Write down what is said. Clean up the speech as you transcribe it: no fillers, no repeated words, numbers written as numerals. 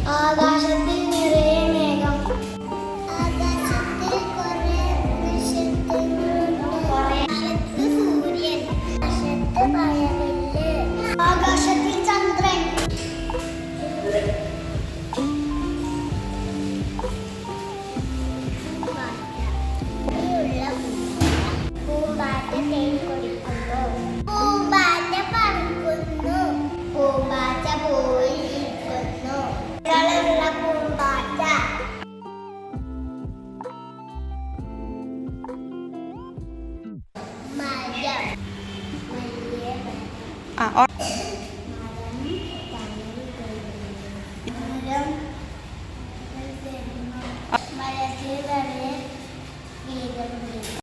ആകാശത്തിൽ നിറയെ മേഘം. ആകാശത്തിൽ കുറെ നക്ഷത്രങ്ങളുണ്ട്. സൂര്യൻ, ആകാശത്ത് മഴവില്ല്, ആകാശത്തിൽ ചന്ദ്രൻ. പൂമ്പാറ്റ തേൻ കുടിക്കുന്നു. പൂമ്പാറ്റ പറക്കുന്നു. പൂമ്പാറ്റ പോയി ഇരിക്കുന്നു. പൂമ്പാറ്റ. മരം.